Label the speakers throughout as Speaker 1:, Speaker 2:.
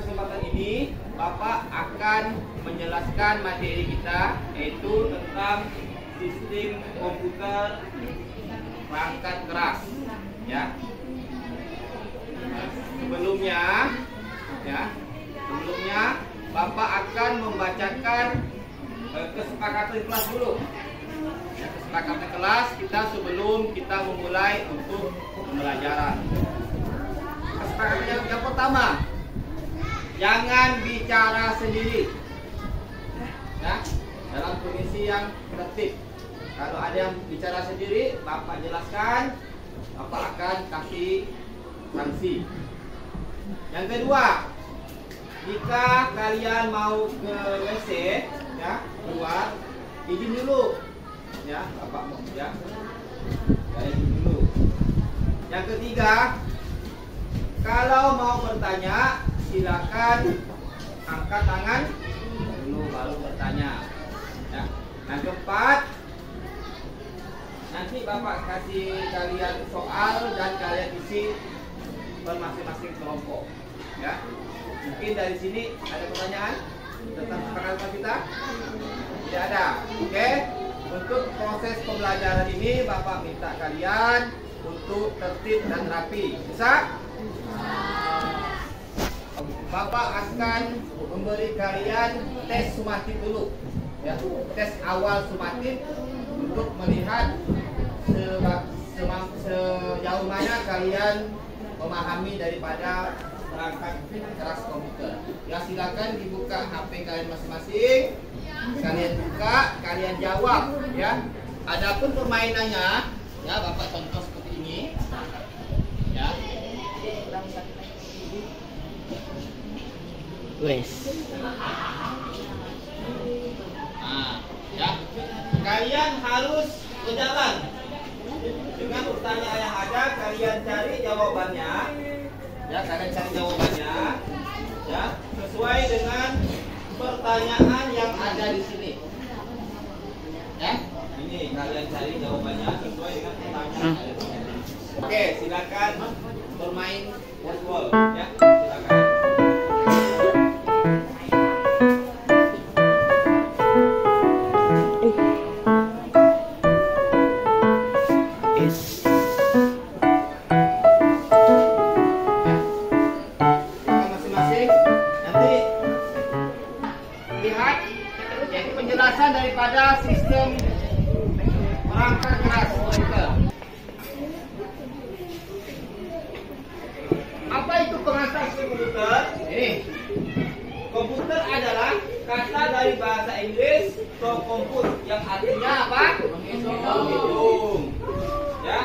Speaker 1: kesempatan ini Bapak akan menjelaskan materi kita, yaitu tentang sistem komputer perangkat keras. Ya. Sebelumnya Bapak akan membacakan kesepakatan kelas dulu. Ya, kesepakatan kelas kita sebelum kita memulai untuk pembelajaran. Kesepakatan yang pertama, jangan bicara sendiri. Ya, dalam kondisi yang tertib. Kalau ada yang bicara sendiri, Bapak jelaskan, Bapak akan kasih sanksi. Yang kedua, jika kalian mau ke WC, ya, keluar, izin dulu. Ya, Bapak mau ya. Izin dulu. Yang ketiga, kalau mau bertanya, silakan angkat tangan dulu baru bertanya. Ya. Yang keempat, nanti Bapak kasih kalian soal dan kalian isi masing-masing kelompok. Ya. Mungkin dari sini ada pertanyaan tentang kesepakatan kita? Tidak ada. Oke. Untuk proses pembelajaran ini Bapak minta kalian untuk tertib dan rapi. Bisa? Bapak akan memberi kalian tes sumatif dulu. Ya, tes awal sumatif untuk melihat sejauh mana kalian memahami daripada perangkat keras komputer. Ya, silakan dibuka HP kalian masing-masing. Kalian buka, kalian jawab. Ya. Adapun permainannya, ya Bapak contoh seperti ini. Ya.
Speaker 2: Wes.
Speaker 1: Nah, ya. Kalian harus berjalan dengan pertanyaan yang ada. Kalian cari jawabannya. Ya, kalian cari jawabannya. Ya, sesuai dengan pertanyaan yang ada di sini. Ya, ini kalian cari jawabannya sesuai dengan pertanyaan yang ada di sini. Oke, silakan bermain wordball. Ya, silakan. Penjelasan daripada sistem perangkat keras komputer. Apa itu perangkat komputer? Ini komputer adalah kata dari bahasa Inggris to compute yang artinya apa? Menghitung. Ya.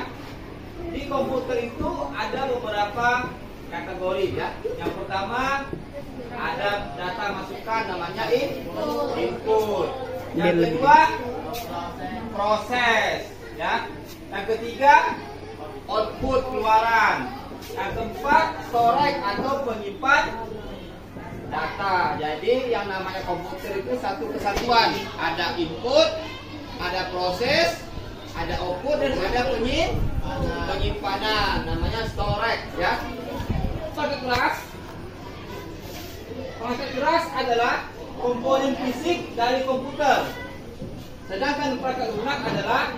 Speaker 1: Di komputer itu ada beberapa kategori ya. Yang pertama ada data masukan namanya input. Yang kedua proses ya. Yang ketiga output keluaran. Yang keempat storage atau penyimpan data. Jadi yang namanya komputer itu satu kesatuan. Ada input, ada proses, ada output dan ada penyimpanan. Namanya storage ya. Perangkat keras adalah komponen fisik dari komputer. Sedangkan perangkat lunak adalah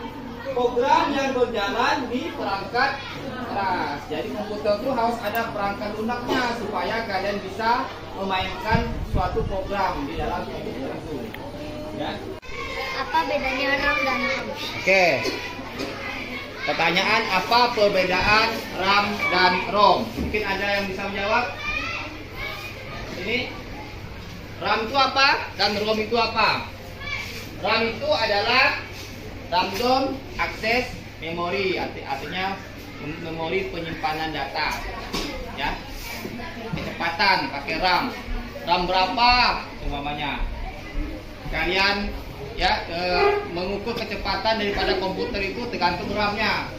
Speaker 1: program yang berjalan di perangkat keras. Jadi komputer itu harus ada perangkat lunaknya supaya kalian bisa memainkan suatu program di dalam komputer itu. Ya.
Speaker 3: Apa bedanya RAM dan ROM?
Speaker 1: Oke. Pertanyaan, apa perbedaan RAM dan ROM? Mungkin ada yang bisa menjawab. Ini RAM itu apa dan ROM itu apa? RAM itu adalah random access memory, artinya memori penyimpanan data. Ya, kecepatan pakai RAM. RAM berapa? Umpamanya kalian ya mengukur kecepatan daripada komputer itu tergantung RAM-nya.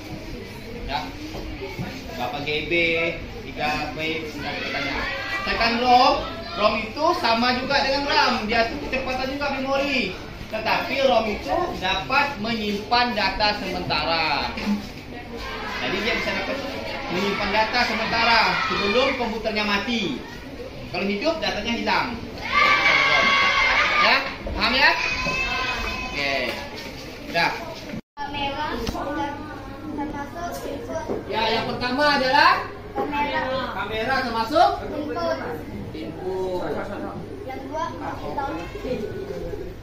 Speaker 1: Ya, berapa GB, 3 byte, katanya. Sedangkan ROM itu sama juga dengan RAM, dia itu kecepatan juga memori. Tetapi ROM itu dapat menyimpan data sementara. Jadi dia bisa dapat menyimpan data sementara sebelum komputernya mati. Kalau hidup datanya hilang. Ya, paham ya? Oke. Udah.
Speaker 3: Kamera termasuk input.
Speaker 1: Ya, yang pertama adalah
Speaker 3: Kamera
Speaker 1: kamera termasuk
Speaker 3: input.
Speaker 1: input.
Speaker 3: Yang dua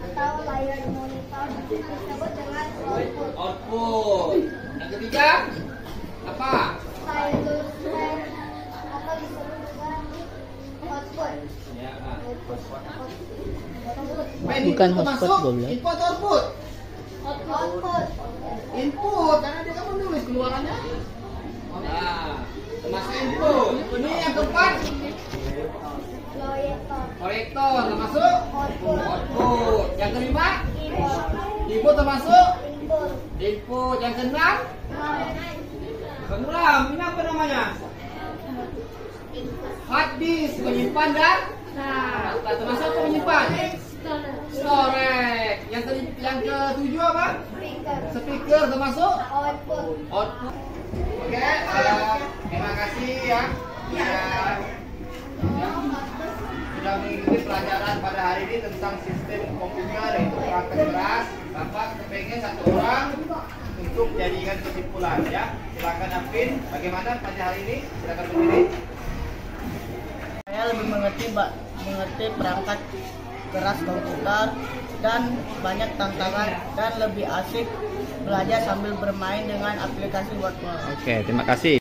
Speaker 3: atau layar monitor disebut dengan output.
Speaker 1: Output. Yang ketiga apa?
Speaker 3: Stylus pen atau disebut juga output.
Speaker 1: Ya.
Speaker 2: Bukan hotspot, gua bilang.
Speaker 1: Input atau output?
Speaker 3: Output.
Speaker 1: Input, karena dia kan menulis keluarannya. Nah, termasuk input. Ini yang keempat,
Speaker 3: Proyektor.
Speaker 1: proyektor termasuk
Speaker 3: Output.
Speaker 1: output. Yang kelima,
Speaker 3: Keyboard.
Speaker 1: input termasuk
Speaker 3: Input.
Speaker 1: input. Yang keenam, keenam. Ini apa namanya? Hard disk, menyimpan dan termasuk apa menyimpan? Storage. Yang ketujuh apa?
Speaker 3: Speaker.
Speaker 1: Speaker termasuk
Speaker 3: Output.
Speaker 1: output. Oke, terima kasih ya. Sudah mengikuti pelajaran pada hari ini tentang sistem komputer yaitu perangkat keras. Bapak kepengen satu orang untuk jadikan kesimpulan ya. Silakan Afin, bagaimana pada hari ini? Silakan berdiri.
Speaker 2: Saya lebih mengerti perangkat keras komputer dan banyak tantangan dan lebih asik belajar sambil bermain dengan aplikasi WordPress.
Speaker 1: Oke, terima kasih.